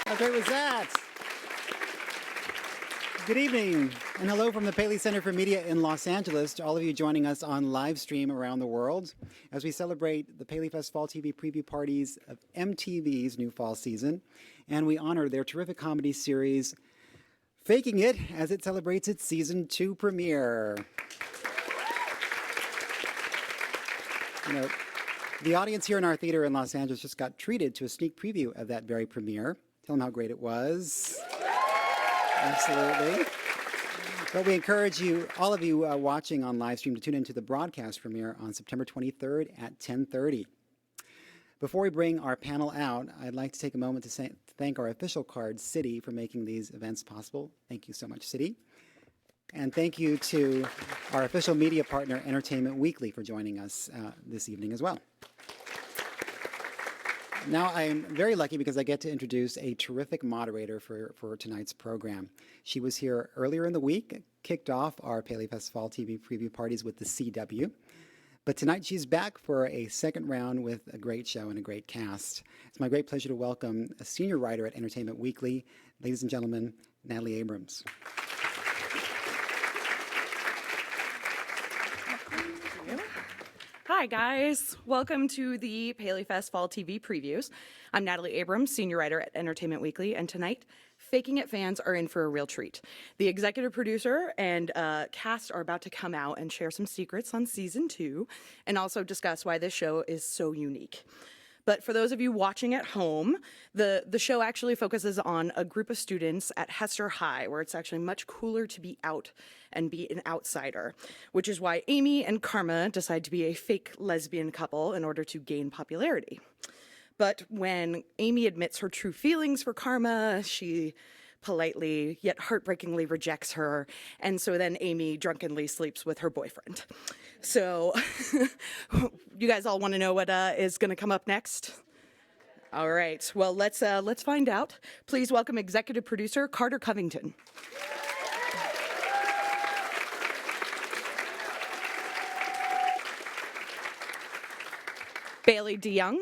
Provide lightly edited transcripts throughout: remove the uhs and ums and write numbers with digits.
How great was that? Good evening, and hello from the Paley Center for Media in Los Angeles to all of you joining us on live stream around the world as we celebrate the Paleyfest Fall TV preview parties of MTV's new fall season, and we honor their terrific comedy series, Faking It, as it celebrates its season 2 premiere. You know, the audience here in our theater in Los Angeles just got treated to a sneak preview of that very premiere. Tell them how great it was. Absolutely. But we encourage you, all of you watching on live stream, to tune into the broadcast premiere on September 23rd at 10:30. Before we bring our panel out, I'd like to take a moment to thank our official card, Citi, for making these events possible. Thank you so much, Citi. And thank you to our official media partner, Entertainment Weekly, for joining us this evening as well. Now, I'm very lucky because I get to introduce a terrific moderator for tonight's program. She was here earlier in the week, kicked off our Paleyfest Fall TV preview parties with the CW. But tonight she's back for a second round with a great show and a great cast. It's my great pleasure to welcome a senior writer at Entertainment Weekly, ladies and gentlemen, Natalie Abrams. Hi guys, welcome to the Paleyfest Fall TV previews. I'm Natalie Abrams, senior writer at Entertainment Weekly, and tonight, Faking It fans are in for a real treat. The executive producer and cast are about to come out and share some secrets on season 2, and also discuss why this show is so unique. But for those of you watching at home, the show actually focuses on a group of students at Hester High, where it's actually much cooler to be out and be an outsider, which is why Amy and Karma decide to be a fake lesbian couple in order to gain popularity. But when Amy admits her true feelings for Karma, she politely yet heartbreakingly rejects her, and so then Amy drunkenly sleeps with her boyfriend. So, you guys all want to know what is going to come up next? All right. Well, let's find out. Please welcome executive producer Carter Covington. Bailey DeYoung.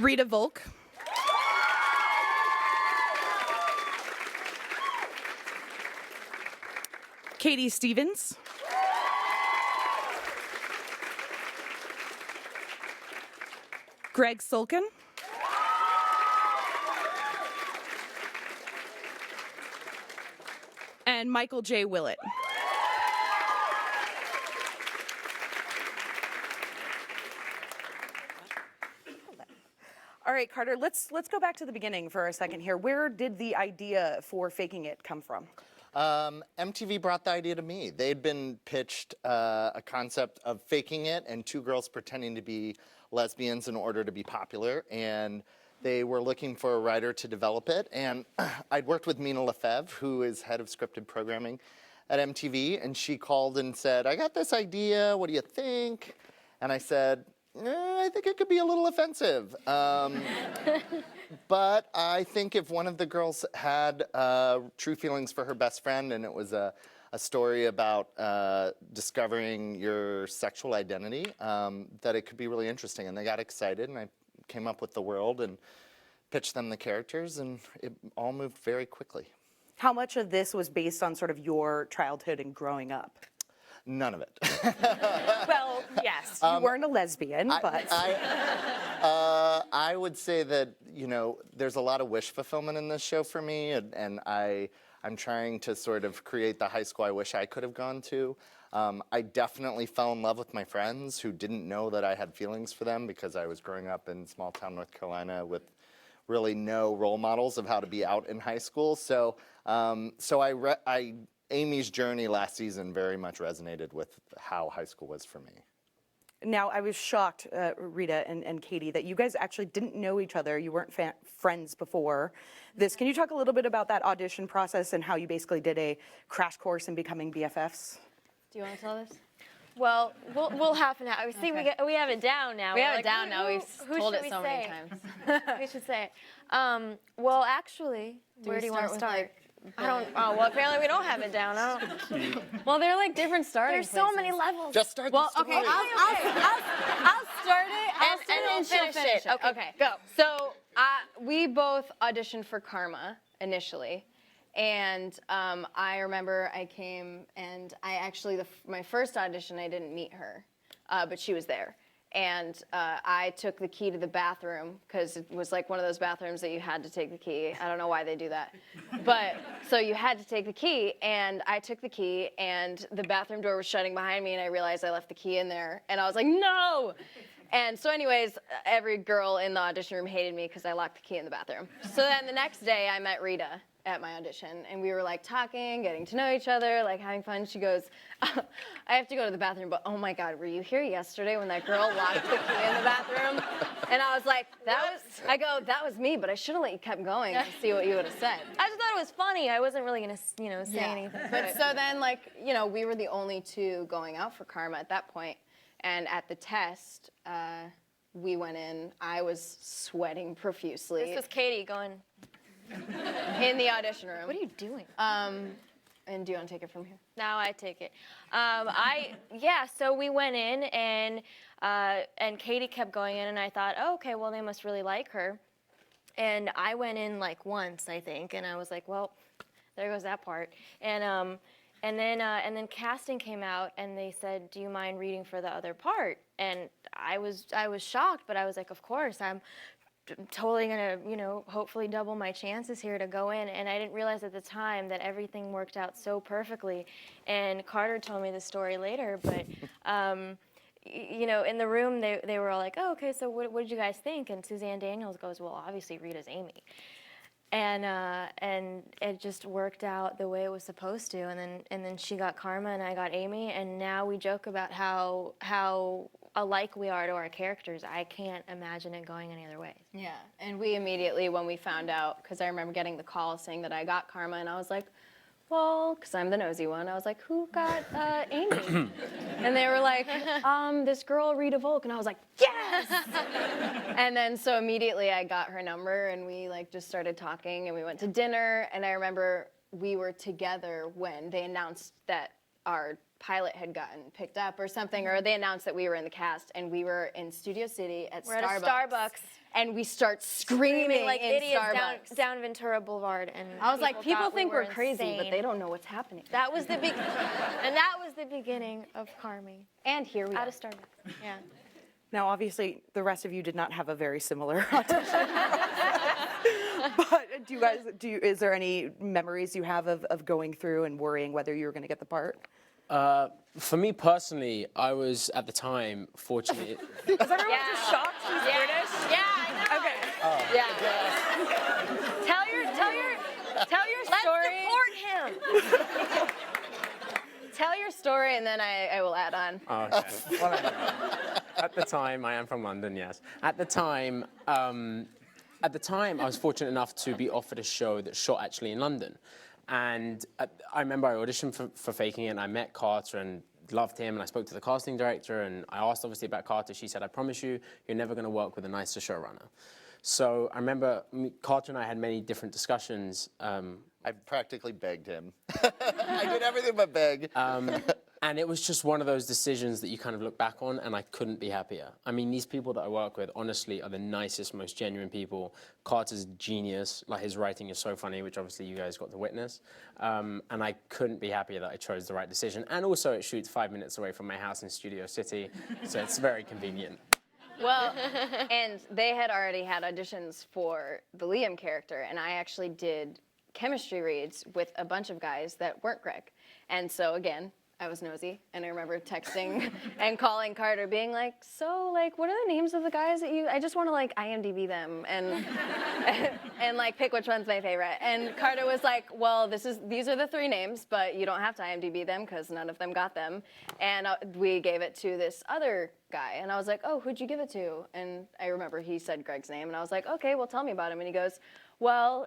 Rita Volk. Katie Stevens. Greg Sulkin. And Michael J. Willett. All right, Carter, let's go back to the beginning for a second here. Where did the idea for Faking It come from? MTV brought the idea to me. They'd been pitched a concept of faking it and two girls pretending to be lesbians in order to be popular, and they were looking for a writer to develop it. And I'd worked with Mina Lefebvre, who is head of scripted programming at MTV, and she called and said, I got this idea, what do you think? And I said, I think it could be a little offensive. But I think if one of the girls had true feelings for her best friend, and it was a story about discovering your sexual identity, that it could be really interesting. And they got excited, and I came up with the world and pitched them the characters, and it all moved very quickly. How much of this was based on sort of your childhood and growing up? None of it. Well, yes, you weren't a lesbian, but... I would say that, you know, there's a lot of wish fulfillment in this show for me, and I'm trying to sort of create the high school I wish I could have gone to. I definitely fell in love with my friends who didn't know that I had feelings for them because I was growing up in small town North Carolina with really no role models of how to be out in high school. So, Amy's journey last season very much resonated with how high school was for me. Now, I was shocked, Rita and Katie, that you guys actually didn't know each other. You weren't friends before this. Can you talk a little bit about that audition process and how you basically did a crash course in becoming BFFs? Do you want to tell this? Well, we'll have now. See, okay. we have it down now. We have it down now. We've told it so many times. We should say it. Well, actually, where do you want to start? I don't. Oh well, apparently we don't have it down. I don't. Well, they're like different starting There's so many places. levels. Just start Well, the story. okay, I'll start it. And she'll finish it. Okay, go. So we both auditioned for Karma initially, and I remember I came and I actually my first audition I didn't meet her, but she was there. And I took the key to the bathroom because it was like one of those bathrooms that you had to take the key. I don't know why they do that. But so you had to take the key, and I took the key, and the bathroom door was shutting behind me, and I realized I left the key in there. And I was like, no! And so anyways, every girl in the audition room hated me because I locked the key in the bathroom. So then the next day, I met Rita at my audition, and we were like talking, getting to know each other, like having fun. She goes, I have to go to the bathroom, but oh my God, were you here yesterday when that girl locked the key in the bathroom? And I was like, that was me, but I should have let you kept going to see what you would have said. I just thought it was funny. I wasn't really gonna, say anything. But so then, like, we were the only two going out for Karma at that point, and at the test, we went in. I was sweating profusely. This was Katie going. In the audition room. What are you doing? And do you want to take it from here? Now I take it. So we went in and Katie kept going in, and I thought, oh, okay, well they must really like her. And I went in like once, I think, and I was like, well, there goes that part. And then casting came out, and they said, do you mind reading for the other part? And I was shocked, but I was like, of course, I'm totally gonna, hopefully double my chances here to go in. And I didn't realize at the time that everything worked out so perfectly. And Carter told me the story later, but in the room they were all like, oh, okay, so what did you guys think? And Suzanne Daniels goes, well, obviously Rita's Amy. And it just worked out the way it was supposed to. And then she got Karma and I got Amy, and now we joke about how alike we are to our characters. I can't imagine it going any other way. Yeah, and we immediately, when we found out, because I remember getting the call saying that I got Karma, and I was like, well, because I'm the nosy one, I was like, who got Amy? And they were like, this girl, Rita Volk. And I was like, yes! And then so immediately I got her number, and we just started talking, and we went to dinner. And I remember we were together when they announced that our pilot had gotten picked up or something, or they announced that we were in the cast, and we were in Studio City at We're Starbucks. at a Starbucks. And we start screaming like in idiots Starbucks. down Ventura Boulevard, and I was like, people thought think we we're crazy, but insane. they don't know what's happening. That was the and that was the beginning of Carmi. And here we are. Out of Starbucks. Yeah. Now, obviously, the rest of you did not have a very similar audition process. But is there any memories you have of going through and worrying whether you were going to get the part? For me personally, I was at the time fortunate. Is everyone just shocked he's British? Yeah, I know. Okay. Yeah. Tell your story. Let's support him. Tell your story, and then I will add on. Oh, okay. Well, at the time, I am from London, yes. At the time, I was fortunate enough to be offered a show that shot actually in London. And I remember I auditioned for Faking It, and I met Carter and loved him, and I spoke to the casting director, and I asked obviously about Carter. She said, I promise you, you're never going to work with a nicer showrunner. So I remember Carter and I had many different discussions. I practically begged him. I did everything but beg. And it was just one of those decisions that you kind of look back on, and I couldn't be happier. I mean, these people that I work with, honestly, are the nicest, most genuine people. Carter's genius. Like, his writing is so funny, which obviously you guys got to witness. And I couldn't be happier that I chose the right decision. And also, it shoots 5 minutes away from my house in Studio City, so it's very convenient. Well, and they had already had auditions for the Liam character, and I actually did chemistry reads with a bunch of guys that weren't Greg. And so, again, I was nosy, and I remember texting and calling Carter, being like, so, what are the names of the guys that I just want to, IMDb them and pick which one's my favorite. And Carter was like, well, these are the 3 names, but you don't have to IMDb them because none of them got them. And we gave it to this other guy, and I was like, oh, who'd you give it to? And I remember he said Greg's name, and I was like, okay, well, tell me about him. And he goes, well,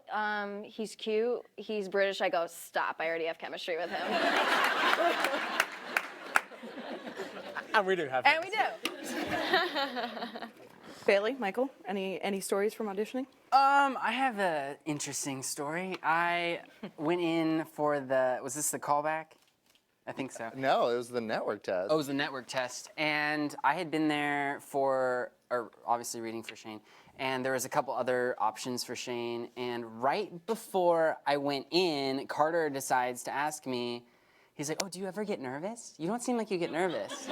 he's cute, he's British. I go, stop, I already have chemistry with him. And we do have And we do. Bailey, Michael, any stories from auditioning? I have an interesting story. I went in for was this the callback? I think so. No, it was the network test. Oh, it was the network test. And I had been there or obviously reading for Shane. And there was a couple other options for Shane. And right before I went in, Carter decides to ask me, he's like, oh, do you ever get nervous? You don't seem like you get nervous.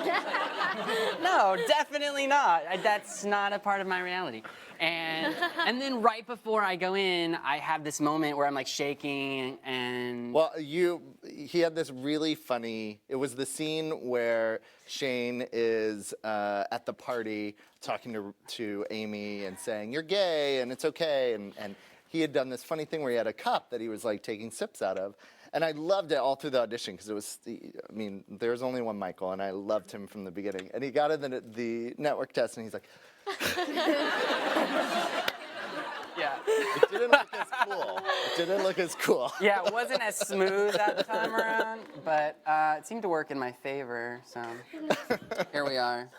No, definitely not. That's not a part of my reality. And then right before I go in, I have this moment where I'm like shaking and... Well, he had this really funny, it was the scene where Shane is at the party talking to Amy and saying, you're gay and it's okay. And he had done this funny thing where he had a cup that he was like taking sips out of. And I loved it all through the audition because it was, I mean, there's only one Michael, and I loved him from the beginning. And he got in the network test, and he's like, Yeah. it didn't look as cool. It didn't look as cool. Yeah, it wasn't as smooth that time around, but it seemed to work in my favor, so here we are.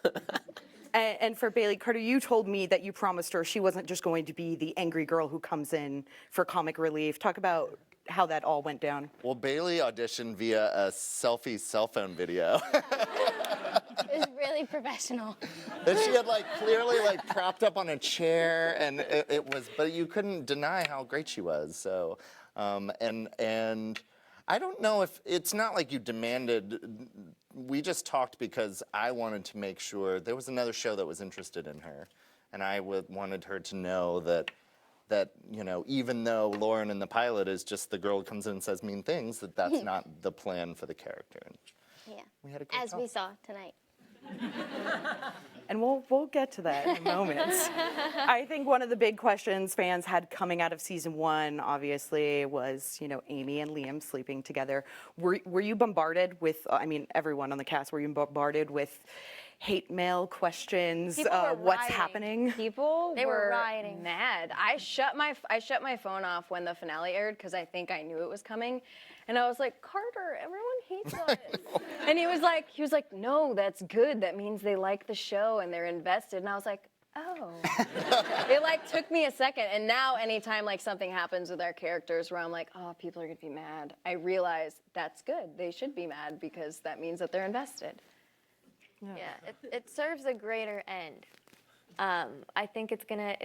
And for Bailey, Carter, you told me that you promised her she wasn't just going to be the angry girl who comes in for comic relief. Talk about how that all went down. Well, Bailey auditioned via a selfie cell phone video. It was really professional. That she had like clearly like propped up on a chair, and it was, but you couldn't deny how great she was. So, and I don't know if it's not like you demanded. We just talked because I wanted to make sure there was another show that was interested in her, and I wanted her to know that you know, even though Lauren in the pilot is just the girl who comes in and says mean things, that's not the plan for the character. And Yeah. we had a great As we saw tonight. And we'll get to that in a moment. I think one of the big questions fans had coming out of season 1, obviously, was, you know, Amy and Liam sleeping together. Were you bombarded with, I mean, everyone on the cast, were you bombarded with hate mail questions? People were what's rioting. happening? People They were rioting. mad. I shut my phone off when the finale aired because I think I knew it was coming, and I was like, Carter, everyone hates us. And he was like, no, that's good. That means they like the show and they're invested. And I was like, oh. It like took me a second, and now anytime like something happens with our characters where I'm like, oh, people are gonna be mad, I realize that's good. They should be mad because that means that they're invested. Yeah, it serves a greater end. I think it's gonna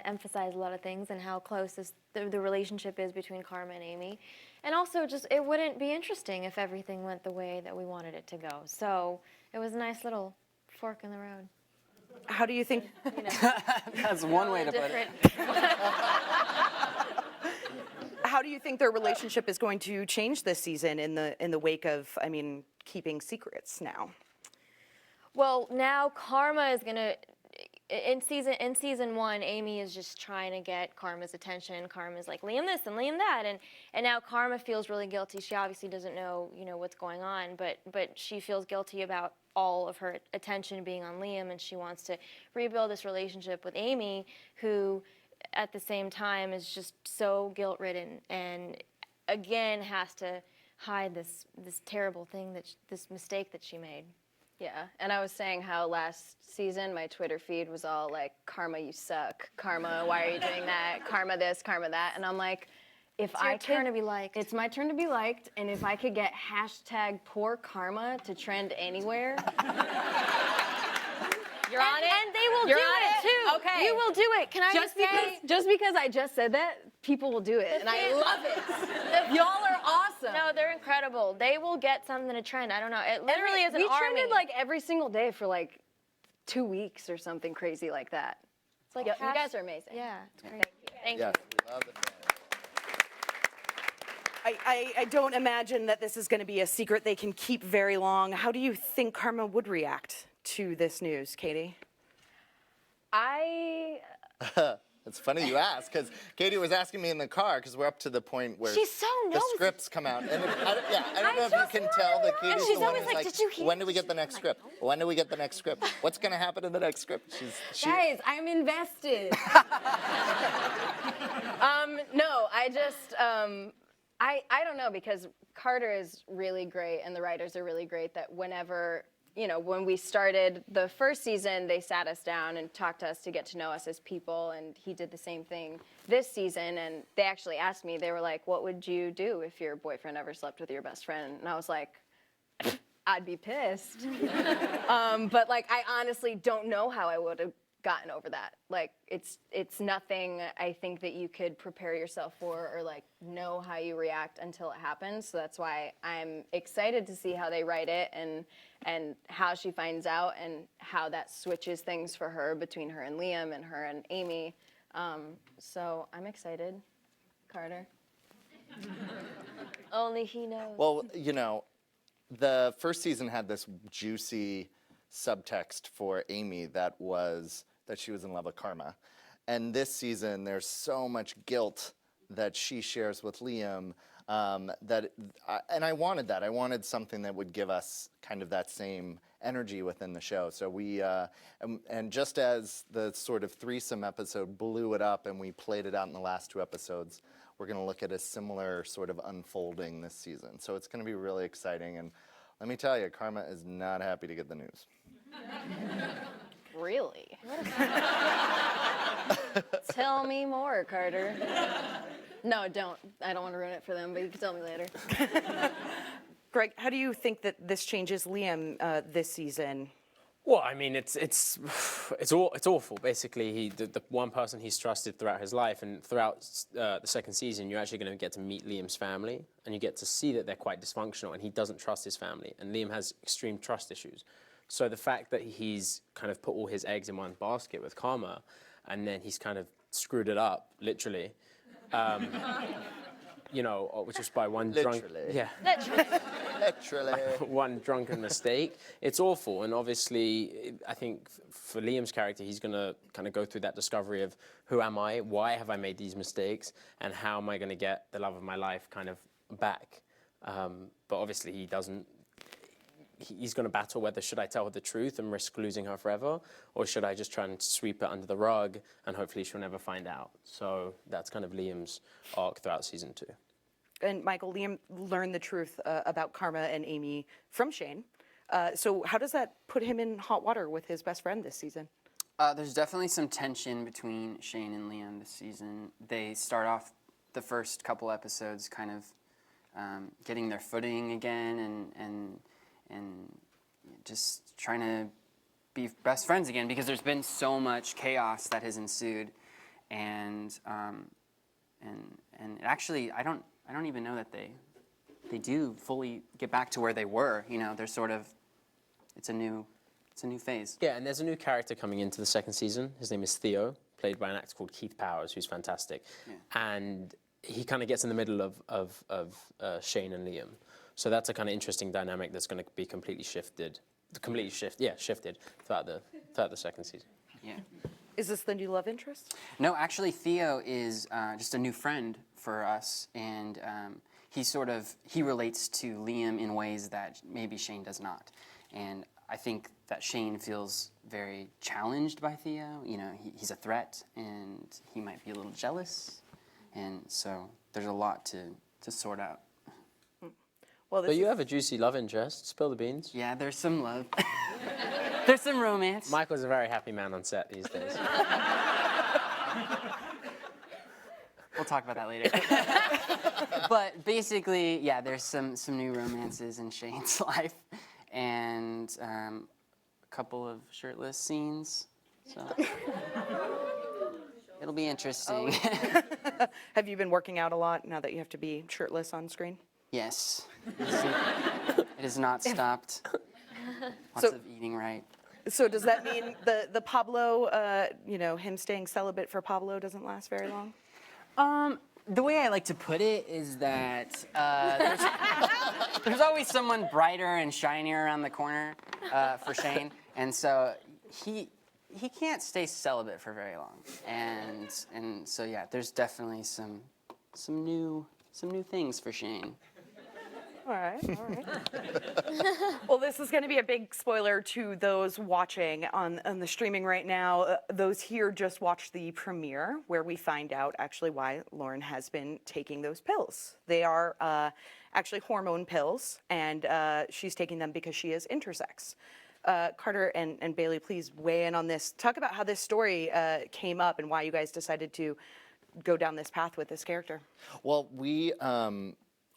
emphasize a lot of things and how close the relationship is between Karma and Amy, and also just it wouldn't be interesting if everything went the way that we wanted it to go. So it was a nice little fork in the road. How do you think? You know, That's one way to put it. How do you think their relationship is going to change this season in the wake of, I mean, keeping secrets now? Well, now Karma is gonna. In season 1, Amy is just trying to get Karma's attention. Karma's like, Liam this and Liam that, and now Karma feels really guilty. She obviously doesn't know, you know, what's going on, but she feels guilty about all of her attention being on Liam, and she wants to rebuild this relationship with Amy, who at the same time is just so guilt-ridden and again has to hide this terrible thing, this mistake that she made. Yeah, and I was saying how last season my Twitter feed was all like, Karma, you suck. Karma, why are you doing that? Karma this, Karma that. And I'm like, if It's your turn to be liked. It's my turn to be liked, and if I could get hashtag poor karma to trend anywhere. You're on it? And they will You're do on it too. Okay. You will do it. Can I just say? Just because I just said that, people will do it, and I love it. Y'all are awesome. No, they're incredible. They will get something to trend. I don't know. It literally is an we army. trended like every single day for like 2 weeks or something crazy like that. It's like You guys are amazing. Yeah, it's great. Thank you. Yes, we love the fans. I don't imagine that this is going to be a secret they can keep very long. How do you think Karma would react to this news, Katie? It's funny you ask, because Katie was asking me in the car, because we're up to the point where She's so the nosy. scripts come out. And I don't know if you can tell that Katie's she's the one always who's like, "Did you hear when do we this?" get the next script? When do we get the next script? What's going to happen in the next script? Guys, I'm invested. No, I just, I don't know, because Carter is really great and the writers are really great that whenever when we started the first season, they sat us down and talked to us to get to know us as people, and he did the same thing this season. And they actually asked me, they were like, what would you do if your boyfriend ever slept with your best friend? And I was like, I'd be pissed. But like, I honestly don't know how I would have gotten over that. Like, it's nothing I think that you could prepare yourself for or like know how you react until it happens. So that's why I'm excited to see how they write it and how she finds out and how that switches things for her between her and Liam and her and Amy. So I'm excited. Carter? Only he knows. Well, the first season had this juicy subtext for Amy that she was in love with Karma. And this season, there's so much guilt that she shares with Liam and I wanted that. I wanted something that would give us kind of that same energy within the show. So we, and just as the sort of threesome episode blew it up and we played it out in the last 2 episodes, we're going to look at a similar sort of unfolding this season. So it's going to be really exciting. And let me tell you, Karma is not happy to get the news. Really? Tell me more, Carter. No, don't. I don't want to ruin it for them, but you can tell me later. Greg, how do you think that this changes Liam this season? Well, I mean, it's awful. Basically, the one person he's trusted throughout his life, and throughout the second season, you're actually going to get to meet Liam's family, and you get to see that they're quite dysfunctional, and he doesn't trust his family, and Liam has extreme trust issues. So the fact that he's kind of put all his eggs in one basket with Karma, and then he's kind of screwed it up, literally. Which is by one drunk, Literally. one drunken mistake. It's awful, and obviously, I think for Liam's character, he's gonna kind of go through that discovery of who am I, why have I made these mistakes, and how am I going to get the love of my life kind of back. But obviously, he doesn't. He's going to battle whether should I tell her the truth and risk losing her forever, or should I just try and sweep it under the rug and hopefully she'll never find out. So that's kind of Liam's arc throughout season 2. And Michael, Liam learned the truth about Karma and Amy from Shane. So how does that put him in hot water with his best friend this season? There's definitely some tension between Shane and Liam this season. They start off the first couple episodes kind of getting their footing again and just trying to be best friends again, because there's been so much chaos that has ensued, and actually I don't even know that they do fully get back to where they were. They're sort of it's a new phase. Yeah, and there's a new character coming into the second season. His name is Theo, played by an actor called Keith Powers, who's fantastic, and he kind of gets in the middle of Shane and Liam. So that's a kind of interesting dynamic that's going to be completely shifted throughout the second season. Yeah. Is this the new love interest? No, actually, Theo is just a new friend for us, and he relates to Liam in ways that maybe Shane does not. And I think that Shane feels very challenged by Theo. He's a threat, and he might be a little jealous, and so there's a lot to sort out. Well, But you have a juicy love interest. Spill the beans. Yeah, there's some love. There's some romance. Michael's a very happy man on set these days. We'll talk about that later. But basically, yeah, there's some new romances in Shane's life, and a couple of shirtless scenes. So it'll be interesting. Have you been working out a lot now that you have to be shirtless on screen? Yes. It has not stopped. Lots of eating right. So does that mean the Pablo, him staying celibate for Pablo doesn't last very long? The way I like to put it is that there's always someone brighter and shinier around the corner for Shane, and so he can't stay celibate for very long, and so yeah, there's definitely some new things for Shane. All right. Well, this is going to be a big spoiler to those watching on the streaming right now. Those here just watched the premiere, where we find out actually why Lauren has been taking those pills. They are actually hormone pills, and she's taking them because she is intersex. Carter and Bailey, please weigh in on this. Talk about how this story came up and why you guys decided to go down this path with this character. Well, we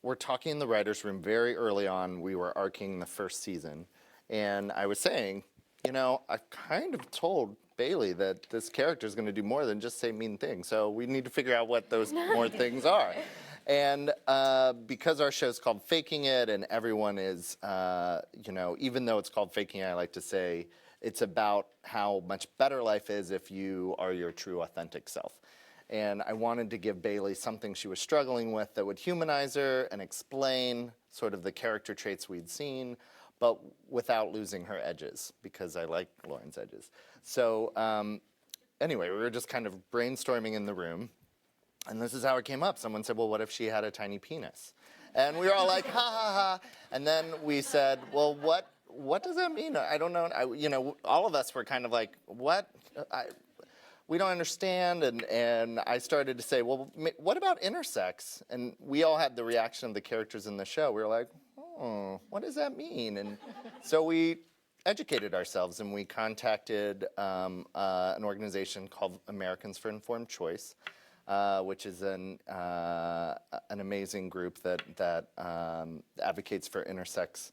were talking in the writer's room very early on. We were arcing the first season. And I was saying, you know, I kind of told Bailey that this character is going to do more than just say mean things. So we need to figure out what those more things are. And because our show's called Faking It, and everyone is, you know, even though it's called Faking It, I like to say it's about how much better life is if you are your true, authentic self. And I wanted to give Bailey something she was struggling with that would humanize her and explain sort of the character traits we'd seen, but without losing her edges, because I like Lauren's edges. So anyway, we were just kind of brainstorming in the room, and this is how it came up. Someone said, well, what if she had a tiny penis? And we were all like, ha, ha, ha. And then we said, well, what does that mean? I don't know. You know, all of us were kind of like, what? We don't understand. And I started to say, well, what about intersex? And we all had the reaction of the characters in the show. We were like, oh, what does that mean? And so we educated ourselves, and we contacted an organization called Americans for Informed Choice, which is an amazing group that advocates for intersex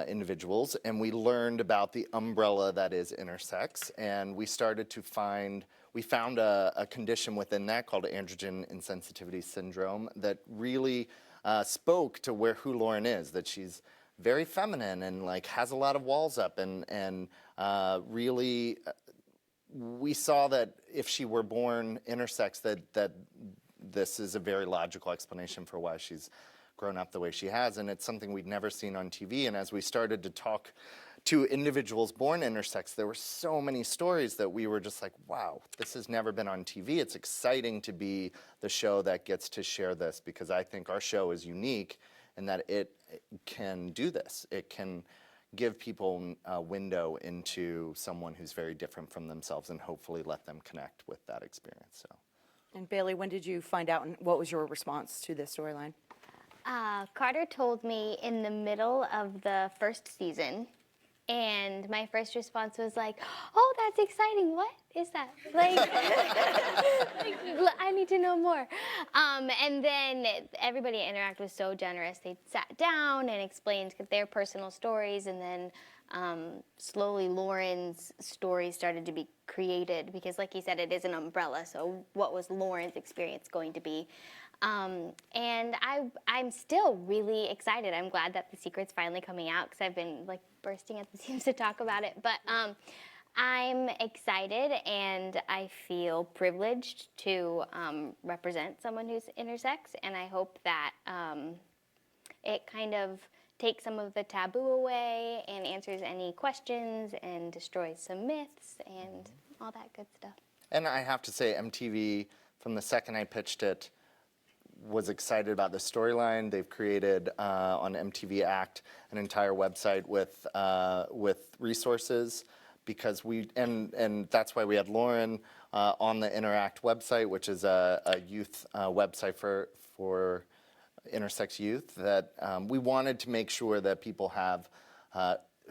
individuals. And we learned about the umbrella that is intersex, and we started to we found a condition within that called androgen insensitivity syndrome that really spoke to who Lauren is, that she's very feminine and like has a lot of walls up, and really we saw that if she were born intersex, that this is a very logical explanation for why she's grown up the way she has, and it's something we'd never seen on TV. And as we started to talk to individuals born intersex, there were so many stories that we were just like, wow, this has never been on TV. It's exciting to be the show that gets to share this, because I think our show is unique in that it can do this. It can give people a window into someone who's very different from themselves, and hopefully let them connect with that experience. So. And Bailey, when did you find out, and what was your response to this storyline? Carter told me in the middle of the first season, and my first response was like, oh, that's exciting. What is that? Like, I need to know more. And then everybody at Interact was so generous. They sat down and explained their personal stories, and then slowly Lauren's story started to be created, because like he said, it is an umbrella. So what was Lauren's experience going to be? And I'm still really excited. I'm glad that the secret's finally coming out, because I've been like bursting at the seams to talk about it. But I'm excited, and I feel privileged to represent someone who's intersex, and I hope that it kind of takes some of the taboo away and answers any questions and destroys some myths and all that good stuff. And I have to say, MTV, from the second I pitched it, was excited about the storyline. They've created on MTV Act an entire website with resources, because and that's why we had Lauren on the Interact website, which is a youth website for intersex youth, that we wanted to make sure that people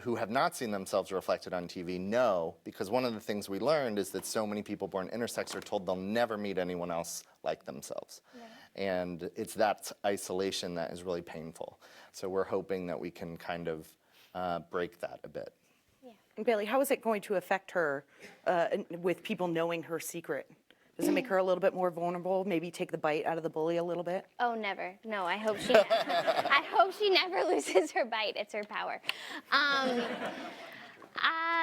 who have not seen themselves reflected on TV know, because one of the things we learned is that so many people born intersex are told they'll never meet anyone else like themselves. Yeah. And it's that isolation that is really painful. So we're hoping that we can kind of break that a bit. Yeah. And Bailey, how is it going to affect her with people knowing her secret? Does it make her a little bit more vulnerable? Maybe take the bite out of the bully a little bit? Oh, never. No, I hope she. I hope she never loses her bite. It's her power.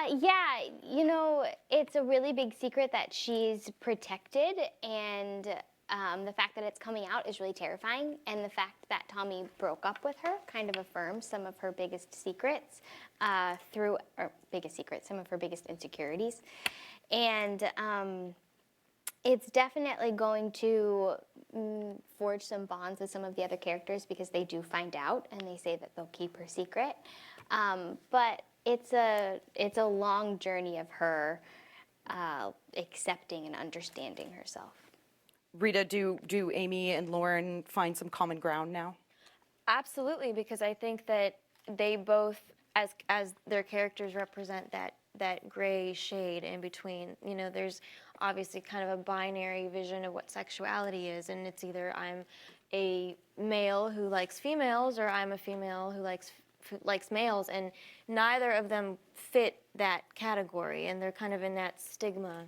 Yeah, you know, it's a really big secret that she's protected, and the fact that it's coming out is really terrifying. And the fact that Tommy broke up with her kind of affirms some of her biggest secrets some of her biggest insecurities, and. It's definitely going to forge some bonds with some of the other characters, because they do find out, and they say that they'll keep her secret. But it's a long journey of her accepting and understanding herself. Rita, do Amy and Lauren find some common ground now? Absolutely, because I think that they both as their characters represent that gray shade in between. You know, there's obviously kind of a binary vision of what sexuality is, and it's either I'm a male who likes females or I'm a female who likes males, and neither of them fit that category, and they're kind of in that stigma,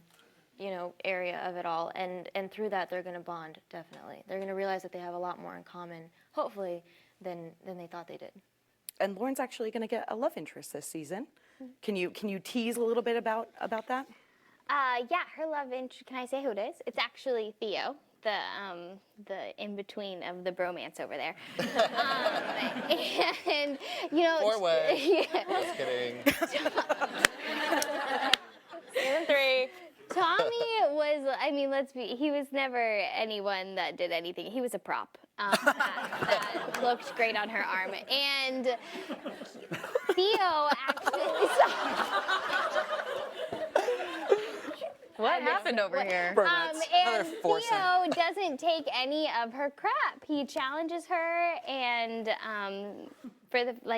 you know, area of it all, and through that they're going to bond. Definitely, they're going to realize that they have a lot more in common, hopefully, than they thought they did. And Lauren's actually going to get a love interest this season. Can you tease a little bit about that? Yeah, her love interest. Can I say who it is? It's actually Theo, the in between of the bromance over there. And you know, Four-way. yeah. Just kidding. Season 3. Tommy was, I mean, he was never anyone that did anything. He was a prop that looked great on her arm. And Theo actually What happened over here? and foursome. Theo doesn't take any of her crap. He challenges her, and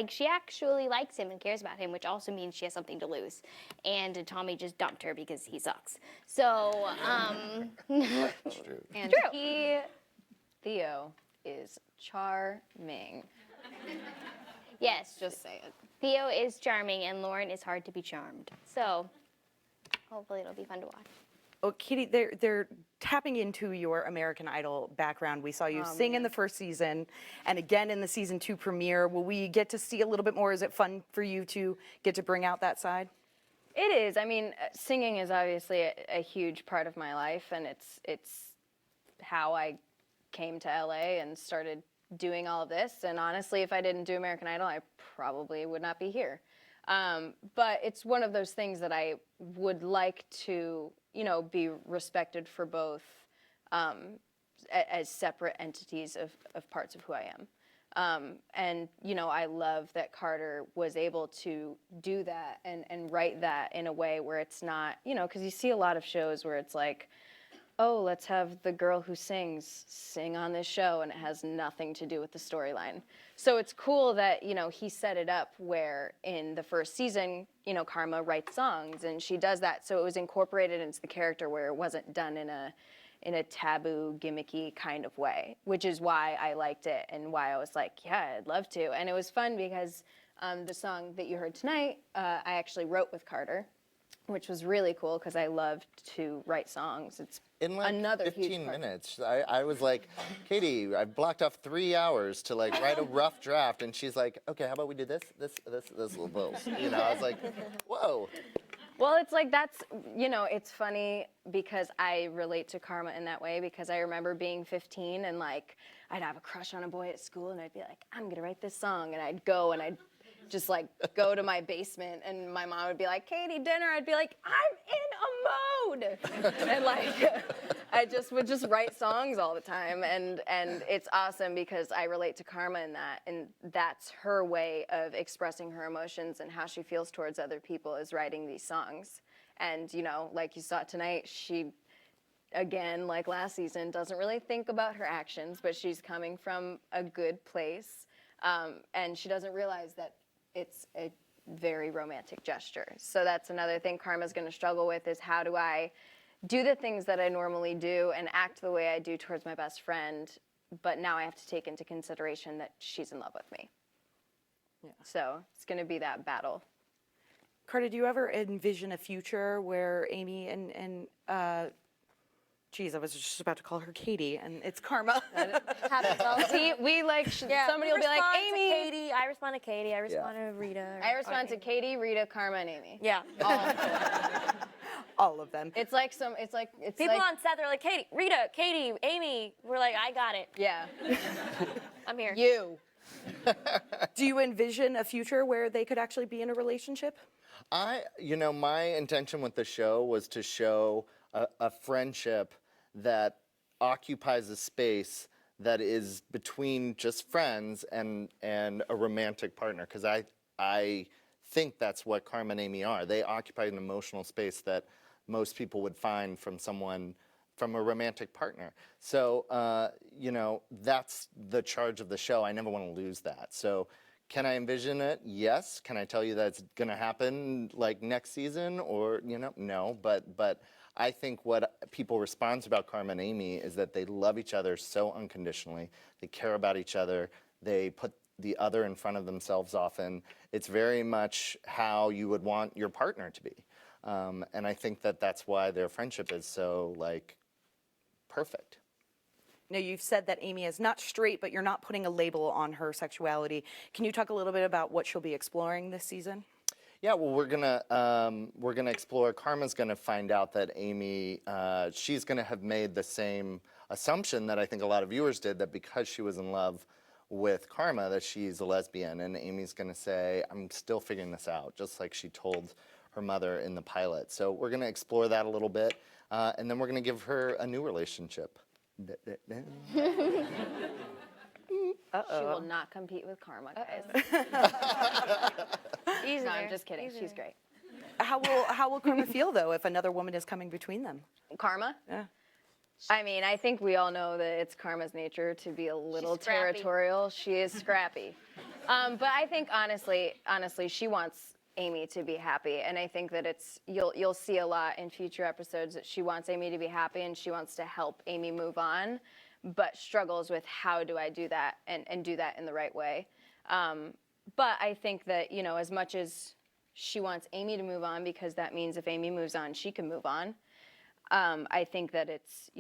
she actually likes him and cares about him, which also means she has something to lose. And Tommy just dumped her because he sucks. So, And Theo, is charming. yes, Just say it. Theo is charming, and Lauren is hard to be charmed. So, hopefully it'll be fun to watch. Oh, Katie, they're tapping into your American Idol background. We saw you sing in the first season and again in the season 2 premiere. Will we get to see a little bit more? Is it fun for you to get to bring out that side? It is. I mean, singing is obviously a huge part of my life, and it's how I came to LA and started doing all of this. And honestly, if I didn't do American Idol, I probably would not be here. But it's one of those things that I would like to, you know, be respected for both as separate entities of parts of who I am. And, you know, I love that Carter was able to do that and write that in a way where it's not, you know, because you see a lot of shows where it's like, oh, let's have the girl who sings sing on this show, and it has nothing to do with the storyline. So it's cool that, you know, he set it up where in the first season, you know, Karma writes songs, and she does that. So it was incorporated into the character where it wasn't done in a taboo, gimmicky kind of way, which is why I liked it and why I was like, yeah, I'd love to. And it was fun because the song that you heard tonight, I actually wrote with Carter, which was really cool because I loved to write songs. It's In like another 15 huge part. minutes, I was like, Katie, I blocked off 3 hours to like write a rough draft, and she's like, okay, how about we do this little bills? You know, I was like, whoa. Well, it's like that's, you know, it's funny because I relate to Karma in that way because I remember being 15 and like I'd have a crush on a boy at school and I'd be like, I'm gonna write this song, and I'd go and I'd just like go to my basement and my mom would be like, Katie, dinner. I'd be like, I'm in a mode. And like I would just write songs all the time, and it's awesome because I relate to Karma in that, and that's her way of expressing her emotions and how she feels towards other people is writing these songs. And you know, like you saw tonight, she again, like last season, doesn't really think about her actions, but she's coming from a good place, and she doesn't realize that it's a very romantic gesture. So that's another thing Karma's going to struggle with is how do I do the things that I normally do and act the way I do towards my best friend, but now I have to take into consideration that she's in love with me. Yeah. So it's going to be that battle. Carter, do you ever envision a future where Amy and geez, I was just about to call her Katie, and it's Karma. we like, somebody will be like, Amy. Katie. I respond to Katie. I respond to Rita. I respond to Katie, Rita, Karma, and Amy. Yeah. All of them. It's like People on set, they're like, Katie, Rita, Katie, Amy. We're like, I got it. Yeah. I'm here. You. Do you envision a future where they could actually be in a relationship? You know, my intention with the show was to show a friendship that occupies a space that is between just friends and a romantic partner, because I think that's what Karma and Amy are. They occupy an emotional space that most people would find from a romantic partner. So, you know, that's the charge of the show. I never want to lose that. So Can I envision it? Yes. Can I tell you that it's going to happen like next season or, no. But I think what people respond about Karma and Amy is that they love each other so unconditionally. They care about each other. They put the other in front of themselves often. It's very much how you would want your partner to be. And I think that that's why their friendship is so, like, perfect. Now, you've said that Amy is not straight, but you're not putting a label on her sexuality. Can you talk a little bit about what she'll be exploring this season? Yeah, well, we're gonna explore. Karma's gonna find out that Amy, she's gonna have made the same assumption that I think a lot of viewers did, that because she was in love with Karma, that she's a lesbian, and Amy's gonna say, "I'm still figuring this out," just like she told her mother in the pilot. So we're gonna explore that a little bit, and then we're gonna give her a new relationship. She will not compete with Karma, guys. Easy No, there. I'm just kidding. Easy She's there. great. How will Karma feel, though, if another woman is coming between them? Karma? Yeah. I mean, I think we all know that it's Karma's nature to be a little She's scrappy. territorial. She is scrappy. But I think honestly, she wants Amy to be happy, and I think that you'll see a lot in future episodes that she wants Amy to be happy and she wants to help Amy move on, but struggles with how do I do that and do that in the right way. But I think that, as much as she wants Amy to move on, because that means if Amy moves on, she can move on. I think that it's,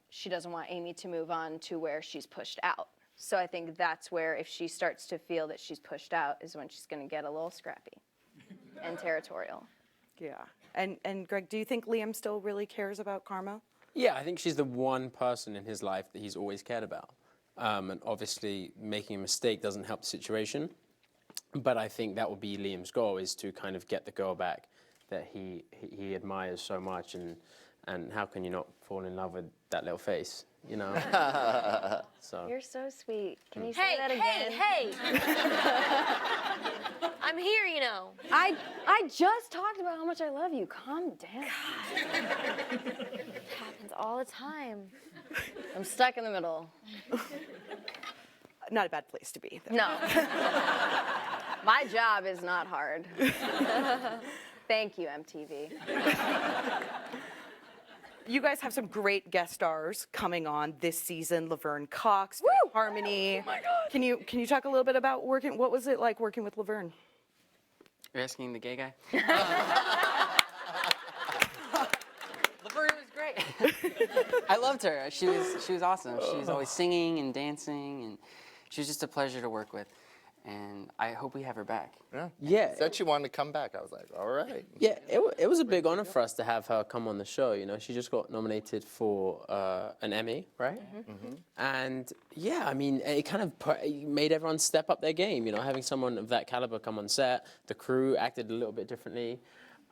she doesn't want Amy to move on to where she's pushed out. So I think that's where, if she starts to feel that she's pushed out, is when she's going to get a little scrappy and territorial. Yeah. And Greg, do you think Liam still really cares about Karma? Yeah, I think she's the one person in his life that he's always cared about. And obviously, making a mistake doesn't help the situation. But I think that would be Liam's goal, is to kind of get the girl back that he admires so much. And how can you not fall in love with that little face, So. You're so sweet. Can you say Hey, that again? hey! I'm here, I just talked about how much I love you. Calm down. It happens all the time. I'm stuck in the middle. Not a bad place to be. Though. No. My job is not hard. Thank you, MTV. You guys have some great guest stars coming on this season. Laverne Cox, Harmony. Oh my God. Can you talk a little bit about working? What was it like working with Laverne? You're asking the gay guy? Laverne was great. I loved her. She was awesome. She was always singing and dancing, and she was just a pleasure to work with. And I hope we have her back. Yeah. Said she wanted to come back. I was like, all right. Yeah, it was a big honor for us to have her come on the show. She just got nominated for an Emmy, right? Mm-hmm. And yeah, I mean, it kind of it made everyone step up their game. Having someone of that caliber come on set. The crew acted a little bit differently.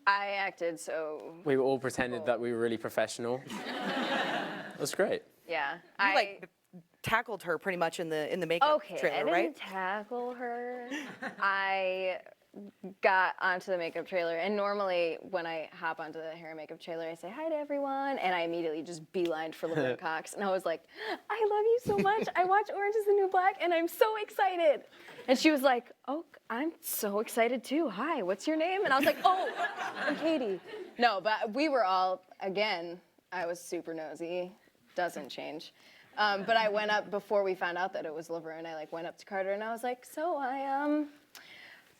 I acted so. We were all pretended that we were really professional. It was great. Yeah. You tackled her pretty much in the makeup trailer, I didn't right? tackle her. I got onto the makeup trailer, and normally when I hop onto the hair and makeup trailer, I say hi to everyone, and I immediately just beelined for Laverne Cox, and I was like, I love you so much. I watch Orange is the New Black, and I'm so excited. And she was like, oh, I'm so excited too. Hi, what's your name? And I was like, oh, I'm Katie. No, but we were all, again, I was super nosy. Doesn't change. But I went up before we found out that it was Laverne. I went up to Carter and I was like, so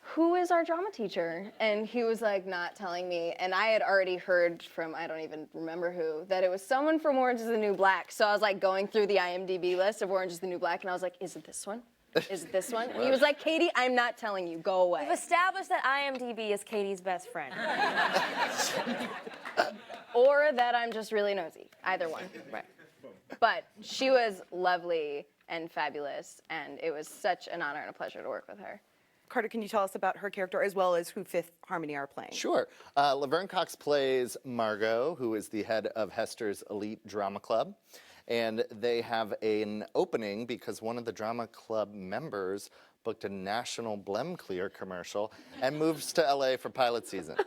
who is our drama teacher? And he was not telling me. And I had already heard from, I don't even remember who, that it was someone from Orange is the New Black. So I was going through the IMDb list of Orange is the New Black, and I was like, is it this one? Is it this one? And he was like, Katie, I'm not telling you. Go away. We've established that IMDb is Katie's best friend. Or that I'm just really nosy. Either one. Right. But she was lovely and fabulous, and it was such an honor and a pleasure to work with her. Carter, can you tell us about her character as well as who Fifth Harmony are playing? Sure. Laverne Cox plays Margot, who is the head of Hester's Elite Drama Club. And they have an opening because one of the drama club members booked a national Blem Clear commercial and moves to LA for pilot season.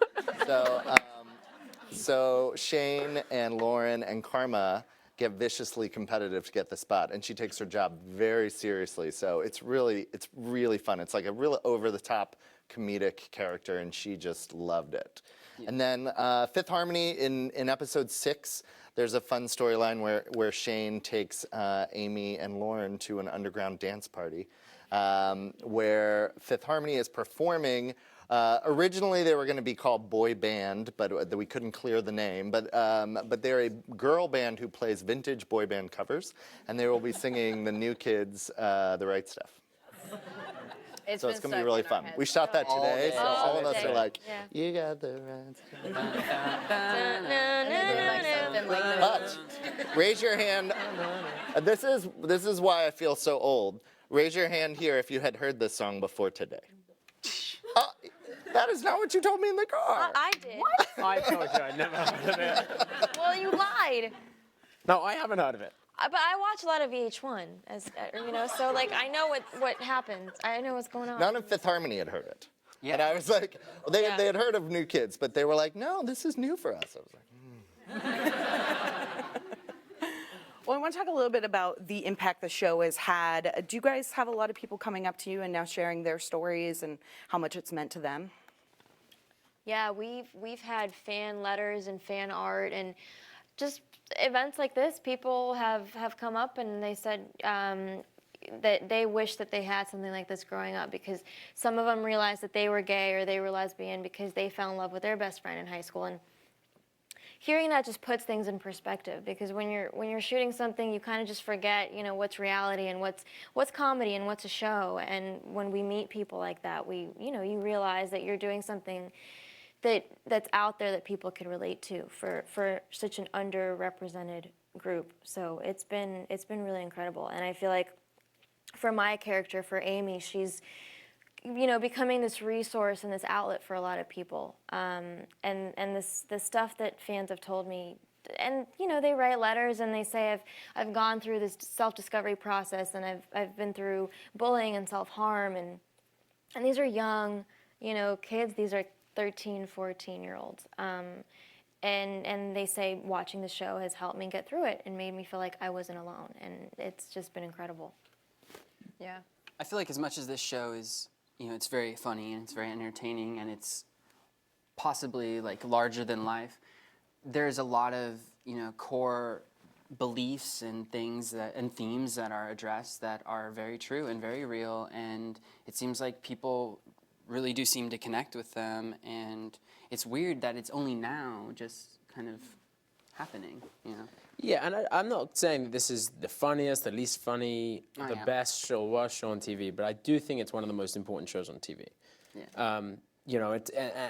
So Shane and Lauren and Karma get viciously competitive to get the spot, and she takes her job very seriously. So it's really fun. It's like a really over-the-top comedic character, and she just loved it. And then Fifth Harmony in episode 6, there's a fun storyline where Shane takes Amy and Lauren to an underground dance party where Fifth Harmony is performing. Originally, they were going to be called Boy Band, but we couldn't clear the name. But they're a girl band who plays vintage boy band covers, and they will be singing the New Kids' "The Right Stuff." So it's going to be really fun. We shot that today, so all of us are like, "You got the right stuff." But raise your hand. This is why I feel so old. Raise your hand here if you had heard this song before today. That is not what you told me in the car. I did. I told you I'd never heard of it. Well, you lied. No, I haven't heard of it. But I watch a lot of VH1, so like I know what happens. I know what's going on. None of Fifth Harmony had heard it. Yeah. And I was like, they had heard of New Kids, but they were like, no, this is new for us. I was like, Well, I want to talk a little bit about the impact the show has had. Do you guys have a lot of people coming up to you and now sharing their stories and how much it's meant to them? Yeah, we've had fan letters and fan art and just events like this. People have come up and they said that they wish that they had something like this growing up, because some of them realized that they were gay or they were lesbian because they fell in love with their best friend in high school. And hearing that just puts things in perspective, because when you're shooting something, you kind of just forget, what's reality and what's comedy and what's a show. And when we meet people like that, you realize that you're doing something that's out there that people can relate to for such an underrepresented group. So it's been really incredible. And I feel like for my character, for Amy, she's becoming this resource and this outlet for a lot of people. And the stuff that fans have told me, and they write letters and they say I've gone through this self-discovery process, and I've been through bullying and self-harm, and these are young, kids. These are 13, 14-year-olds. And they say watching the show has helped me get through it and made me feel like I wasn't alone, and it's just been incredible. Yeah. I feel like as much as this show is, it's very funny and it's very entertaining and it's possibly like larger than life, there's a lot of, core beliefs and things and themes that are addressed that are very true and very real, and it seems like people really do seem to connect with them, and it's weird that it's only now just kind of happening, Yeah, and I'm not saying that this is the funniest, the least funny, the best show, worst show on TV, but I do think it's one of the most important shows on TV. Yeah.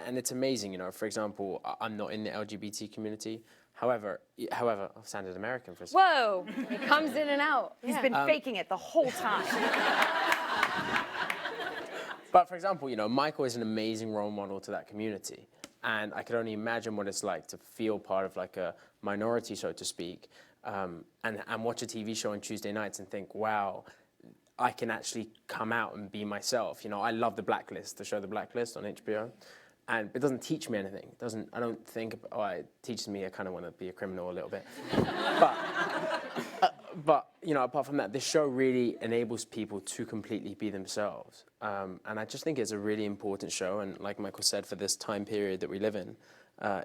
And it's amazing. For example, I'm not in the LGBT community. However, I've sounded American for a second. Whoa! It comes in and out. He's been faking it the whole time. But for example, Michael is an amazing role model to that community. And I could only imagine what it's like to feel part of like a minority, so to speak, and watch a TV show on Tuesday nights and think, wow, I can actually come out and be myself. I love The Blacklist, the show The Blacklist on HBO. And it doesn't teach me anything. I don't think, it teaches me I kind of want to be a criminal a little bit. But apart from that, this show really enables people to completely be themselves. And I just think it's a really important show. And like Michael said, for this time period that we live in,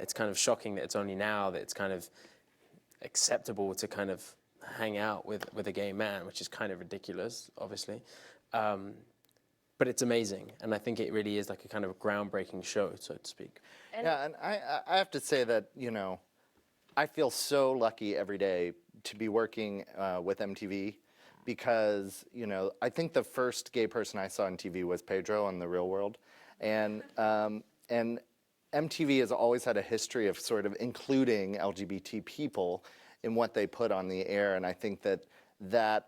it's kind of shocking that it's only now that it's kind of acceptable to kind of hang out with a gay man, which is kind of ridiculous, obviously. But it's amazing. And I think it really is like a kind of groundbreaking show, so to speak. Yeah, and I have to say that, I feel so lucky every day to be working with MTV, because, I think the first gay person I saw on TV was Pedro on The Real World. And MTV has always had a history of sort of including LGBT people in what they put on the air. And I think that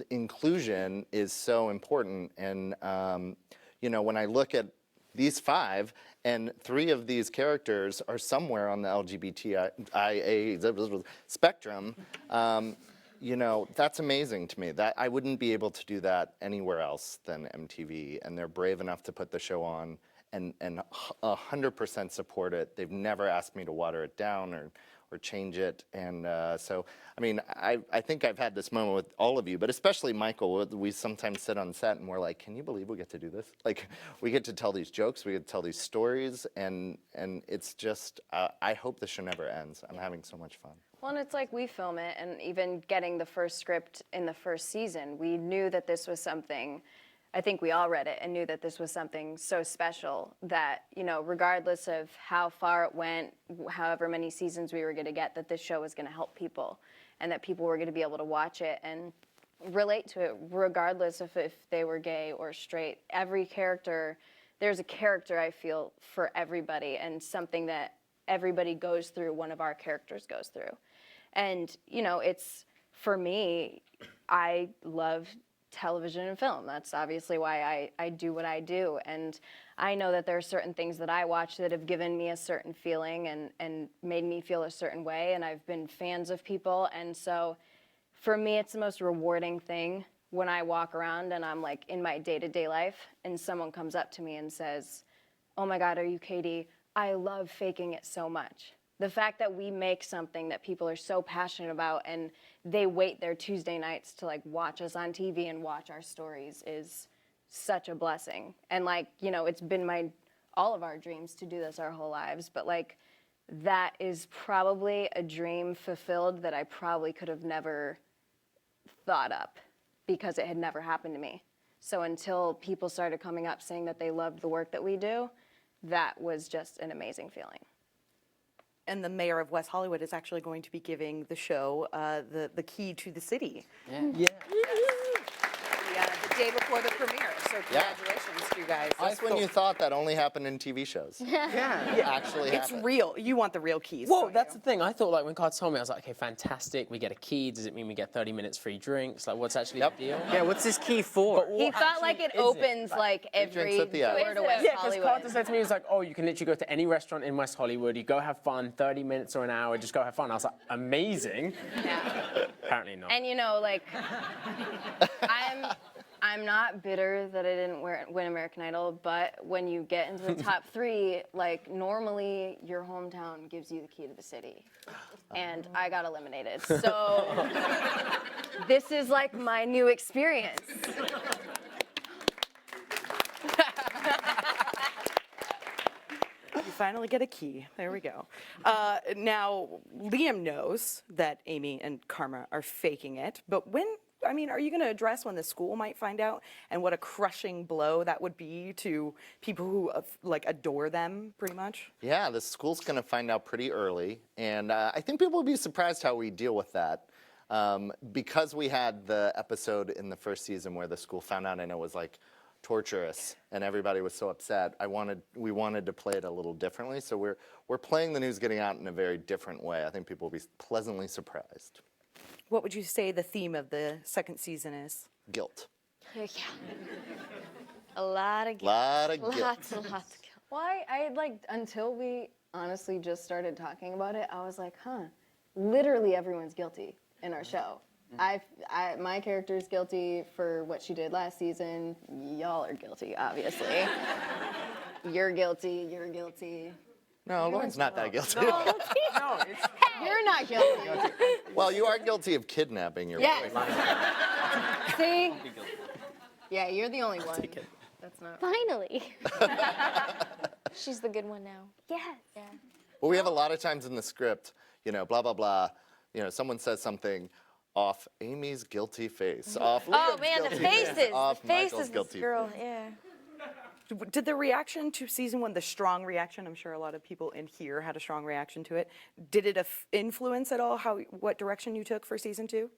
inclusion is so important. And, when I look at these 5, and 3 of these characters are somewhere on the LGBTIA spectrum, that's amazing to me. That I wouldn't be able to do that anywhere else than MTV, and they're brave enough to put the show on and 100% support it. They've never asked me to water it down or or change it. And so, I mean, I think I've had this moment with all of you, but especially Michael. We sometimes sit on set and we're like, can you believe we get to do this? Like, we get to tell these jokes, we get to tell these stories, and it's just, I hope the show never ends. I'm having so much fun. Well, and it's like we film it, and even getting the first script in the first season, we knew that this was something, I think we all read it and knew that this was something so special that, you know, regardless of how far it went, however many seasons we were going to get, that this show was going to help people and that people were going to be able to watch it and relate to it, regardless of if they were gay or straight. Every character, there's a character, I feel, for everybody, and something that everybody goes through, one of our characters goes through. And, you know, it's, for me, I love television and film. That's obviously why I do what I do. And I know that there are certain things that I watch that have given me a certain feeling and made me feel a certain way. And I've been fans of people. And so for me, it's the most rewarding thing when I walk around and I'm like in my day-to-day life and someone comes up to me and says, "Oh my God, are you Katie? I love faking it so much." The fact that we make something that people are so passionate about and they wait their Tuesday nights to like watch us on TV and watch our stories is such a blessing. And like, you know, it's been all of our dreams to do this our whole lives, but like that is probably a dream fulfilled that I probably could have never thought up because it had never happened to me. So until people started coming up saying that they loved the work that we do, that was just an amazing feeling. And the mayor of West Hollywood is actually going to be giving the show the key to the city. Yeah. The day before the premiere. So congratulations to you guys. That's when you thought that only happened in TV shows. Actually It's happened. real. You want the real keys. Whoa, don't that's you? the thing. I thought, like, when Carl told me, I was like, okay, fantastic. We get a key. Does it mean we get 30 minutes free drinks? Like, what's actually the deal? Yeah, what's this key for? He felt like it opens like every drinks at the end. door to West Yeah, because Hollywood. Carter said to me, he was like, oh, you can literally go to any restaurant in West Hollywood. You go have fun, 30 minutes or an hour, just go have fun. I was like, amazing. Yeah. Apparently not. And you know, like, I'm not bitter that I didn't win American Idol, but when you get into the top 3, like, normally your hometown gives you the key to the city. And I got eliminated. So this is like my new experience. You finally get a key. There we go. Now, Liam knows that Amy and Karma are faking it, but are you going to address when the school might find out and what a crushing blow that would be to people who like adore them pretty much? Yeah, the school's going to find out pretty early, and I think people will be surprised how we deal with that. Because we had the episode in the first season where the school found out and it was like torturous and everybody was so upset, we wanted to play it a little differently. So we're playing the news getting out in a very different way. I think people will be pleasantly surprised. What would you say the theme of the second season is? Guilt. Yeah. A lot of guilt. Lot of guilt. Lots and lots of guilt. Why? Until we honestly just started talking about it, I was like, literally everyone's guilty in our show. My character's guilty for what she did last season. Y'all are guilty, obviously. You're guilty. You're guilty. No, Lauren's not that guilty. No, it's... You're not guilty. Well, you are guilty of kidnapping your Yes. boyfriend. See? Yeah, you're the only one. That's not. Finally. She's the good one now. Yes. Yeah. Well, we have a lot of times in the script, blah, blah, blah. Someone says something off Amy's guilty face, off Oh Liam's man, the guilty faces. face, The off faces Michael's of guilty this girl. face. Yeah. Did the reaction to season 1, the strong reaction, I'm sure a lot of people in here had a strong reaction to it, did it influence at all what direction you took for season 2?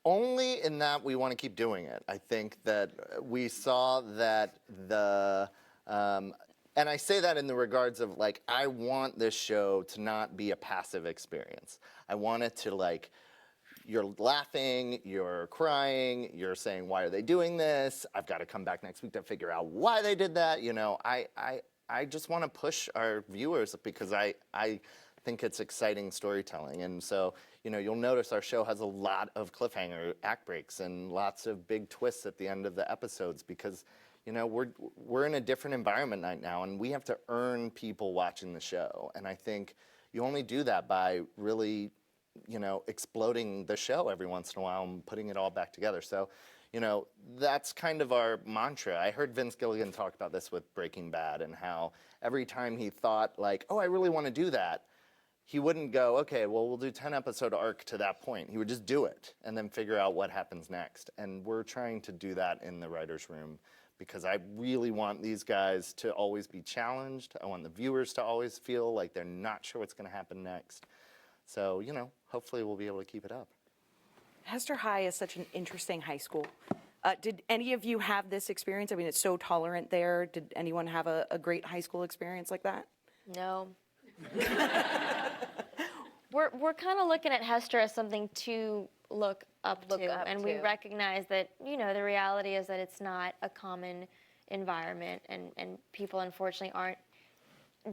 Only in that we want to keep doing it. I think that we saw that and I say that in the regards of like, I want this show to not be a passive experience. I want it to you're laughing, you're crying, you're saying, why are they doing this? I've got to come back next week to figure out why they did that. I just want to push our viewers because I think it's exciting storytelling. And so, you'll notice our show has a lot of cliffhanger act breaks and lots of big twists at the end of the episodes because, we're in a different environment right now and we have to earn people watching the show. And I think, you only do that by really, exploding the show every once in a while and putting it all back together. So, that's kind of our mantra. I heard Vince Gilligan talk about this with Breaking Bad and how every time he thought like, oh, I really want to do that, he wouldn't go, okay, well, we'll do 10 episode arc to that point. He would just do it and then figure out what happens next. And we're trying to do that in the writer's room because I really want these guys to always be challenged. I want the viewers to always feel like they're not sure what's going to happen next. So, hopefully we'll be able to keep it up. Hester High is such an interesting high school. Did any of you have this experience? I mean, it's so tolerant there. Did anyone have a great high school experience like that? No. We're kind of looking at Hester as something to look up to, and we recognize that, the reality is that it's not a common environment, and people unfortunately aren't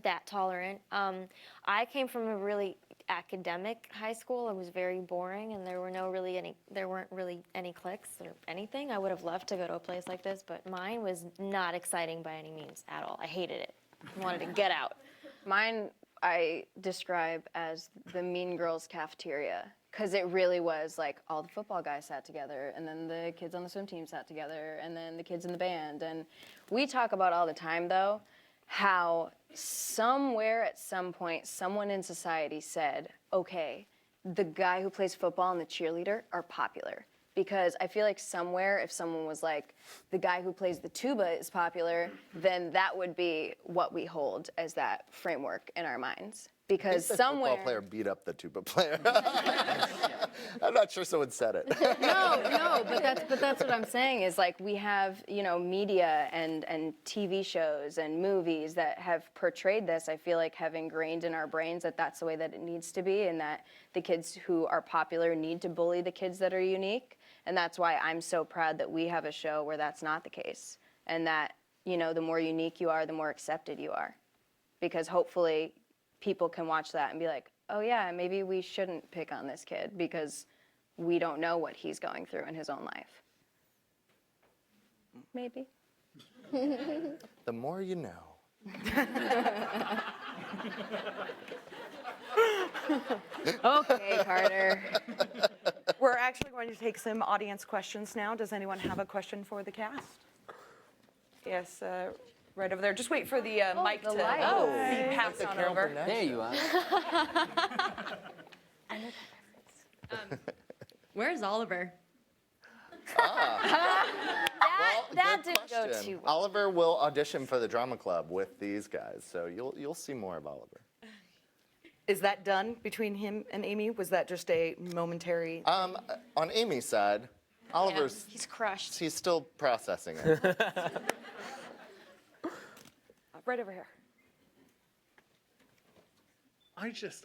that tolerant. I came from a really academic high school. It was very boring, and there weren't really any cliques or anything. I would have loved to go to a place like this, but mine was not exciting by any means at all. I hated it. I wanted to get out. Mine, I describe as the Mean Girls cafeteria, because it really was like all the football guys sat together, and then the kids on the swim team sat together, and then the kids in the band. And we talk about all the time, though, how somewhere at some point, someone in society said, okay, the guy who plays football and the cheerleader are popular. Because I feel like somewhere, if someone was like, the guy who plays the tuba is popular, then that would be what we hold as that framework in our minds. Because the somewhere... football player beat up the tuba player. I'm not sure someone said it. No, but that's what I'm saying is like we have, media and TV shows and movies that have portrayed this. I feel like have ingrained in our brains that that's the way that it needs to be, and that the kids who are popular need to bully the kids that are unique. And that's why I'm so proud that we have a show where that's not the case, and that, the more unique you are, the more accepted you are. Because hopefully people can watch that and be like, oh yeah, maybe we shouldn't pick on this kid because we don't know what he's going through in his own life. Maybe. The more you know. Okay, Carter. We're actually going to take some audience questions now. Does anyone have a question for the cast? Yes, right over there. Just wait for the mic to be passed on over. There you are. Where's Oliver? That Good didn't go question. too well. Oliver will audition for the drama club with these guys, so you'll see more of Oliver. Is that done between him and Amy? Was that just a momentary? On Amy's side, Oliver's He's crushed. he's still processing it. Right over here.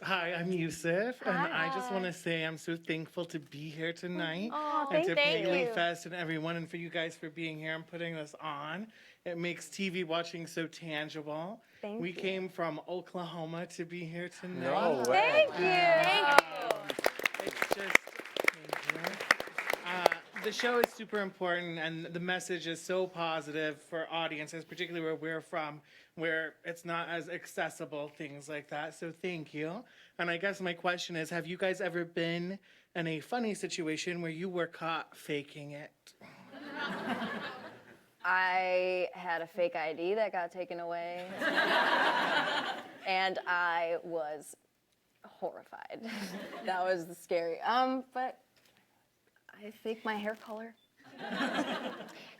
Hi, I'm Yusuf, and I just want to say I'm so thankful to be here tonight, and to thank you. Paleyfest and everyone, and for you guys for being here and putting this on. It makes TV watching so tangible. Thank we you. came from Oklahoma to be here tonight. No way. Thank you. It's just, thank you. The show is super important, and the message is so positive for audiences, particularly where we're from, where it's not as accessible, things like that. So thank you. And I guess my question is, have you guys ever been in a funny situation where you were caught faking it? I had a fake ID that got taken away, and I was horrified. That was scary. But I faked my hair color.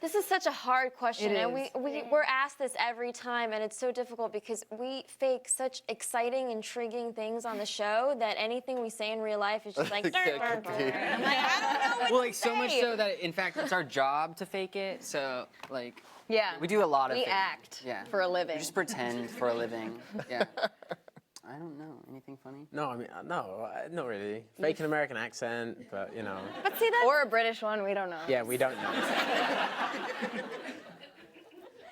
This is such a hard question, It and is. we're asked this every time, and it's so difficult because we fake such exciting, intriguing things on the show that anything we say in real life is just like, Yeah, "Durr, it could durr, be. durr." I'm like, I don't know what Well, to like so much say. so that in fact it's our job to fake it. So like Yeah. we do a lot of We faking. act Yeah. for a living. We just pretend for a living. Yeah. I don't know. Anything funny? No, I mean, no, not really. Fake an American accent, but But see, that's Or a British one, we don't know. yeah, we don't know.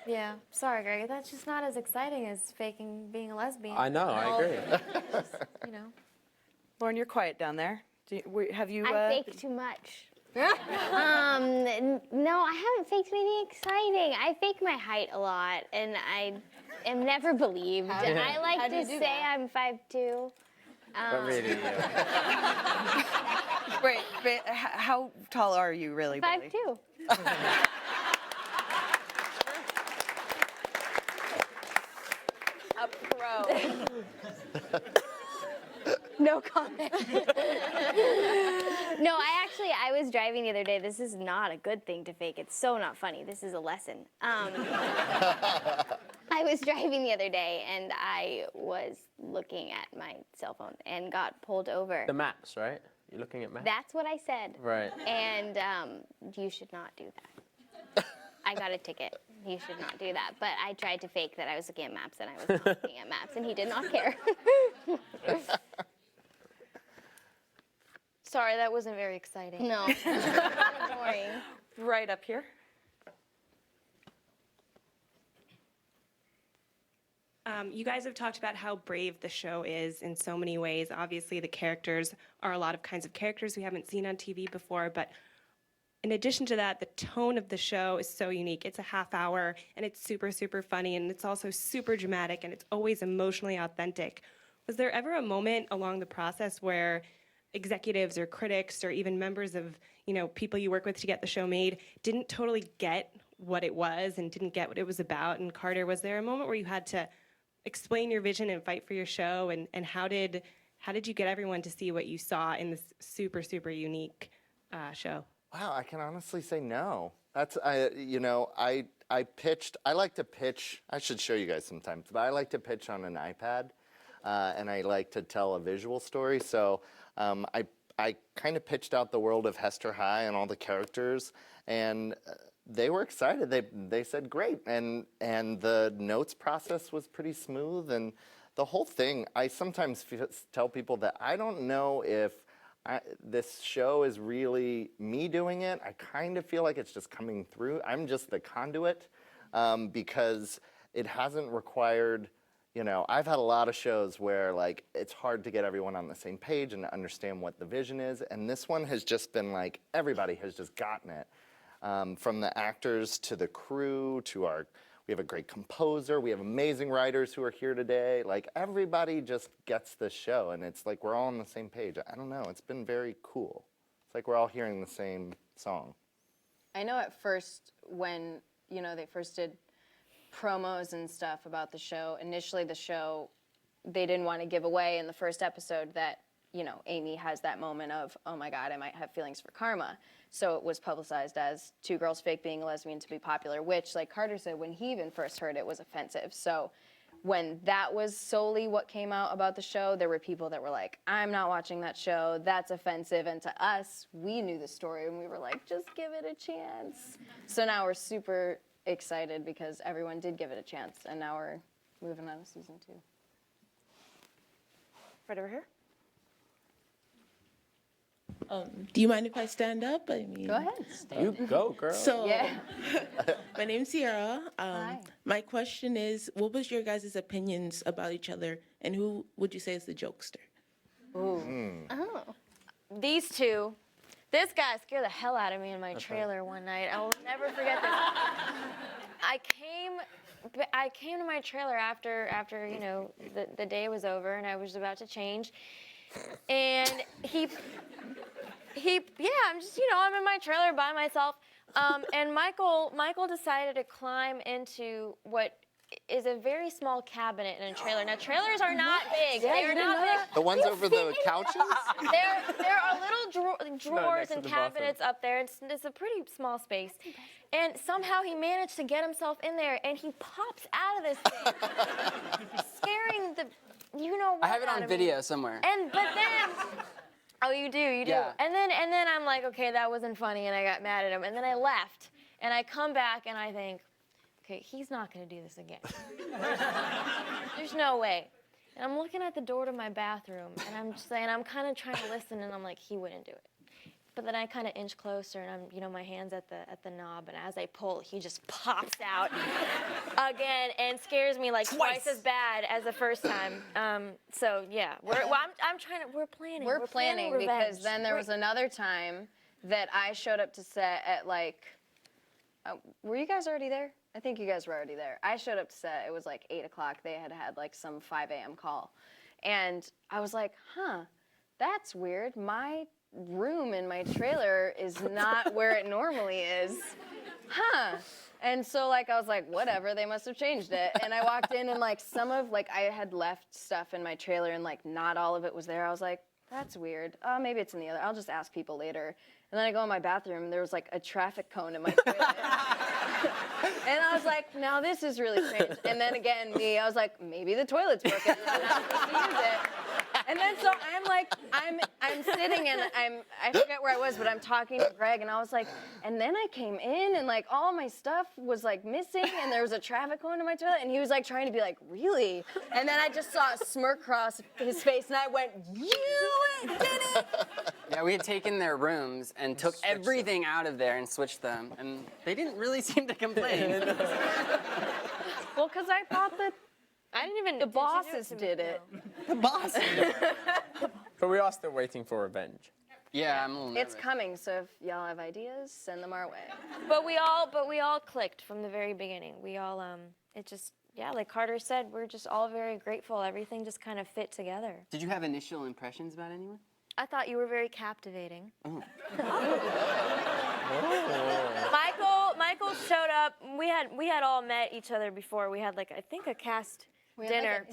yeah. Sorry, Greg. That's just not as exciting as faking being a lesbian. I know, I agree. You know. Lauren, you're quiet down there. Have you? I fake too much. No, I haven't faked anything exciting. I fake my height a lot, and I am never believed. I like how do to you do say that? I'm 5'2", But really, Wait, how tall are you really, Billy? 5'2". A pro. No comment. No, I was driving the other day. This is not a good thing to fake. It's so not funny. This is a lesson. I was driving the other day and I was looking at my cell phone and got pulled over. the maps, right? You're looking at maps? That's what I said. Right. And you should not do that. I got a ticket. You should not do that. But I tried to fake that I was looking at maps and I was not looking at maps and he did not care. Sorry, that wasn't very exciting. No. Kind of boring. Right up here. You guys have talked about how brave the show is in so many ways. Obviously, the characters are a lot of kinds of characters we haven't seen on TV before, but in addition to that, the tone of the show is so unique. It's a half hour, and it's super, super funny, and it's also super dramatic, and it's always emotionally authentic. Was there ever a moment along the process where executives or critics or even members of, people you work with to get the show made didn't totally get what it was and didn't get what it was about? And Carter, was there a moment where you had to explain your vision and fight for your show, and how did you get everyone to see what you saw in this super, super unique show? Wow, I can honestly say no. That's I pitched. I like to pitch. I should show you guys sometimes, but I like to pitch on an iPad, and I like to tell a visual story. So I kind of pitched out the world of Hester High and all the characters, and they were excited. They said great, and the notes process was pretty smooth, and the whole thing. I sometimes tell people that I don't know if this show is really me doing it. I kind of feel like it's just coming through. I'm just the conduit because it hasn't required. I've had a lot of shows where it's hard to get everyone on the same page and to understand what the vision is, and this one has just been everybody has just gotten it. From the actors to the crew to we have a great composer, we have amazing writers who are here today. Everybody just gets this show, and it's we're all on the same page. I don't know, it's been very cool. It's we're all hearing the same song. I know at first when, they first did promos and stuff about the show, initially the show, they didn't want to give away in the first episode that, Amy has that moment of, oh my God, I might have feelings for Karma. So it was publicized as two girls fake being a lesbian to be popular, which, like Carter said, when he even first heard it, was offensive. So when that was solely what came out about the show, there were people that were like, I'm not watching that show, that's offensive. And to us, we knew the story, and we were like, just give it a chance. So now we're super excited because everyone did give it a chance, and now we're moving on to season 2. Right over here. Do you mind if I stand up? I mean, Go ahead. You go, girl. So, Yeah. my name's Sierra. Hi. My question is, what was your guys' opinions about each other, and who would you say is the jokester? Oh. These two, this guy scared the hell out of me in my trailer one night. I will never forget this. I came to my trailer after the day was over and I was about to change, and I'm just I'm in my trailer by myself, and Michael decided to climb into what is a very small cabinet in a trailer. Now trailers are not big. They are not big. The ones over the couches? There are little drawers next to and the cabinets up there. It's a pretty small space. And somehow he managed to get himself in there, and he pops out of this thing, scaring the what I have it out on of me. video somewhere. But then, oh, you do. Yeah. And then I'm like, okay, that wasn't funny, and I got mad at him. And then I left, and I come back, and I think, okay, he's not gonna do this again. There's no way. And I'm looking at the door to my bathroom, and I'm just saying, I'm kind of trying to listen, and I'm like, he wouldn't do it. But then I kind of inch closer, and I'm, my hand's at the knob, and as I pull, he just pops out again and scares me like twice as bad as the first time. So yeah, we're planning. We're planning revenge. because then there was another time that I showed up to set at were you guys already there? I think you guys were already there. I showed up to set, it was 8 o'clock. They had some 5 a.m. call. And I was like, huh, that's weird. My room in my trailer is not where it normally is. Huh. And so like I was like, whatever, they must have changed it. And I walked in and like some of like I had left stuff in my trailer and like not all of it was there. I was like, that's weird. Oh, maybe it's in the other. I'll just ask people later. And then I go in my bathroom and there was like a traffic cone in my toilet. And I was like, now this is really strange. And then again, I was like, maybe the toilet's broken and I'm not supposed to use it. And then so I'm like, I'm sitting and I forget where I was, but I'm talking to Greg and I was like, and then I came in and like all my stuff was like missing and there was a traffic cone in my toilet and he was like trying to be like, really? And then I just saw a smirk cross his face and I went, you did it! Yeah, we had taken their rooms and took everything out of there and switched them, and they didn't really seem to complain. Well, because I thought that I didn't even. the bosses did it. The boss. But we are still waiting for revenge. Yeah, I'm a little nervous. It's coming, so if y'all have ideas, send them our way. But we all clicked from the very beginning. We all it just like Carter said, we're just all very grateful. Everything just kind of fit together. Did you have initial impressions about anyone? I thought you were very captivating. Oh. Michael showed up. We had all met each other before. We had like I think a cast dinner.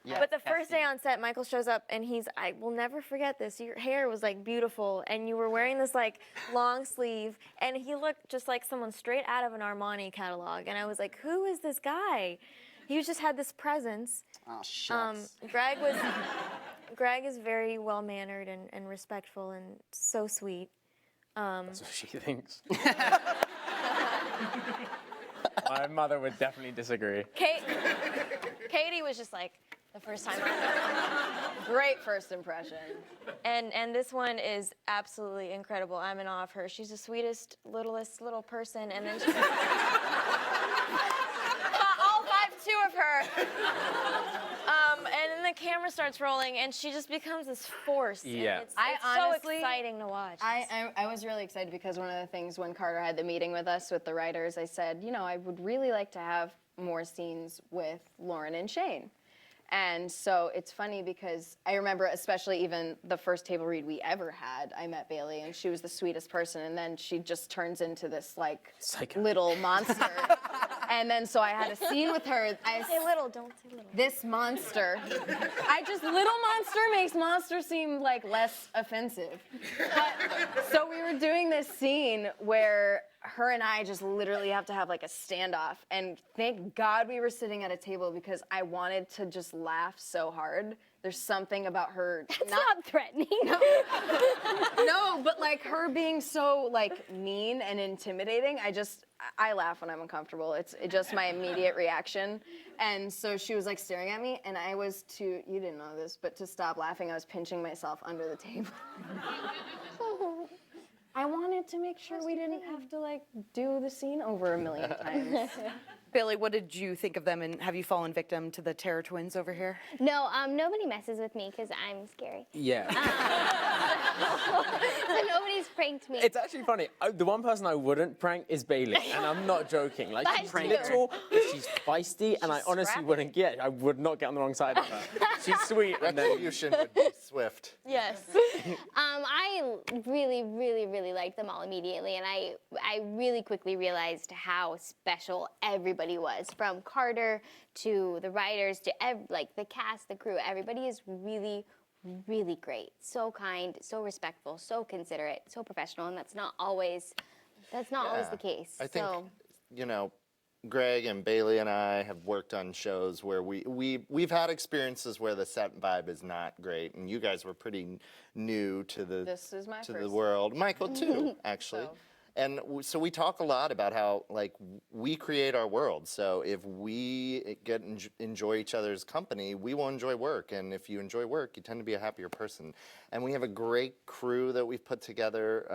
Yeah, But the first day on set, Michael shows up and I will never forget this. Your hair was like beautiful and you were wearing this like long sleeve and he looked just like someone straight out of an Armani catalog. And I was like, who is this guy? He just had this presence. Oh, shucks. Greg is very well-mannered and respectful and so sweet. That's what she thinks. My mother would definitely disagree. Katie was just like, the first time I met her. Great first impression. And this one is absolutely incredible. I'm in awe of her. She's the sweetest, littlest little person, and then she's all 5'2" of her. And then the camera starts rolling, and she just becomes this force. Yeah. It's honestly, so exciting to watch. I was really excited because one of the things when Carter had the meeting with us, with the writers, I said, you know, I would really like to have more scenes with Lauren and Shane. And so it's funny because I remember especially even the first table read we ever had, I met Bailey and she was the sweetest person and then she just turns into this like Psycho. little monster. And then so I had a scene with her. Say little, don't say little. This monster. Little monster makes monster seem like less offensive. But, so we were doing this scene where her and I just literally have to have like a standoff. And thank God we were sitting at a table because I wanted to just laugh so hard. There's something about her. It's not threatening. No, but like her being so like mean and intimidating, I laugh when I'm uncomfortable. It's just my immediate reaction. And so she was like staring at me and I was you didn't know this, but to stop laughing, I was pinching myself under the table. I wanted to make sure we didn't have to like do the scene over 1,000,000 times. Billy, what did you think of them, and have you fallen victim to the Terror Twins over here? No, nobody messes with me because I'm scary. Yeah. So nobody's pranked me. It's actually funny. The one person I wouldn't prank is Bailey, and I'm not joking. Like, she's little, she's feisty, and I honestly wouldn't get. I would not get on the wrong side of her. She's sweet, and then Retribution would be swift. Yes. I really, really, really liked them all immediately, and I really quickly realized how special everybody was, from Carter to the writers to the cast, the crew. Everybody is really, really great. So kind, so respectful, so considerate, so professional, and that's not always the case. I think, you know, Greg and Bailey and I have worked on shows where we've had experiences where the set vibe is not great, and you guys were pretty new to the the world. Michael too, actually. So. And so we talk a lot about how like we create our world. So if we enjoy each other's company, we will enjoy work. And if you enjoy work, you tend to be a happier person. And we have a great crew that we've put together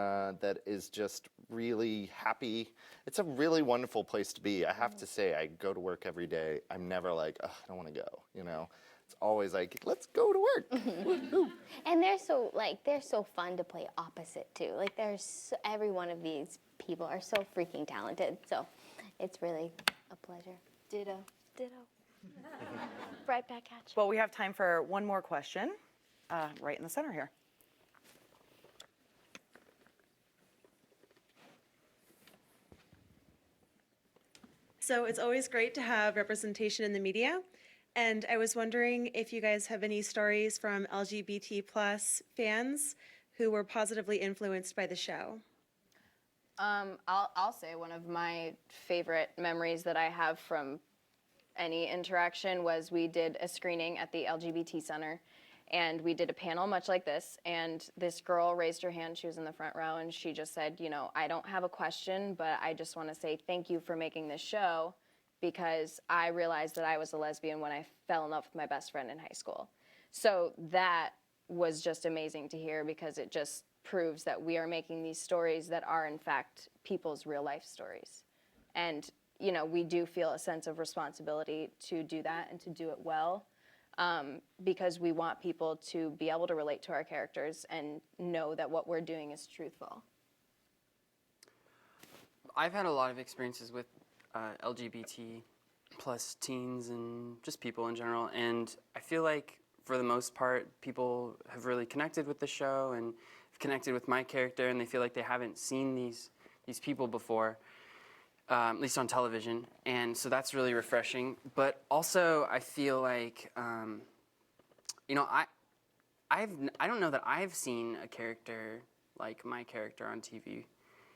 that is just really happy. It's a really wonderful place to be. I have to say, I go to work every day. I'm never like, oh, I don't want to go, you know. It's always like, let's go to work. And they're so fun to play opposite too. Like every one of these people are so freaking talented. So it's really a pleasure. Ditto. Ditto. right back at you. Well, we have time for one more question, right in the center here. So it's always great to have representation in the media. And I was wondering if you guys have any stories from LGBT plus fans who were positively influenced by the show. I'll say one of my favorite memories that I have from any interaction was we did a screening at the LGBT Center, and we did a panel much like this, and this girl raised her hand. She was in the front row, and she just said, you know, I don't have a question, but I just want to say thank you for making this show, because I realized that I was a lesbian when I fell in love with my best friend in high school. So that was just amazing to hear, because it just proves that we are making these stories that are in fact people's real life stories. And you know, we do feel a sense of responsibility to do that and to do it well, because we want people to be able to relate to our characters and know that what we're doing is truthful. I've had a lot of experiences with LGBT plus teens and just people in general, and I feel like for the most part people have really connected with the show and have connected with my character, and they feel like they haven't seen these people before, at least on television, and so that's really refreshing. But also I feel like you know, I don't know that I've seen a character like my character on TV,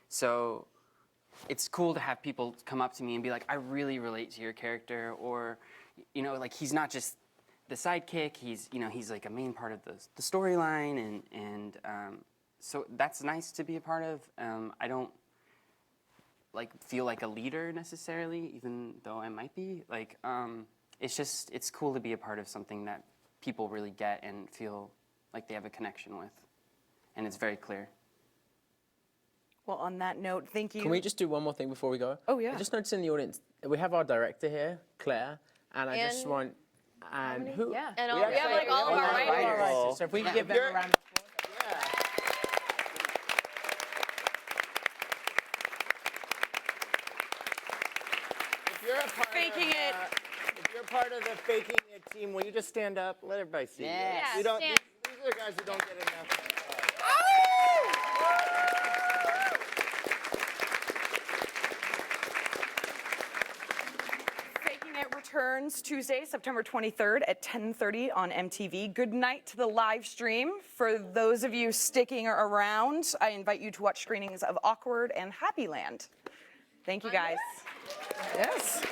so it's cool to have people come up to me and be like, I really relate to your character, or, you know, like he's not just the sidekick, he's, you know, he's like a main part of the storyline, and so that's nice to be a part of. I don't like feel like a leader necessarily, even though I might be. Like, it's cool to be a part of something that people really get and feel like they have a connection with, and it's very clear. Well, on that note, thank you. Can we just do one more thing before we go? Oh, yeah. I just noticed in the audience, we have our director here, Claire, and I just want, and who? Yeah. And we have like all of our writers. So if we can give them a round of applause. If you're a part Faking it. If you're part of the Faking It team, will you just stand up? Let everybody see you. Yes. You don't, stand. these are the guys who don't get enough. Faking It returns Tuesday, September 23rd at 10:30 on MTV. Good night to the live stream. For those of you sticking around, I invite you to watch screenings of Awkward and Happy Land. Thank you, guys. Yes.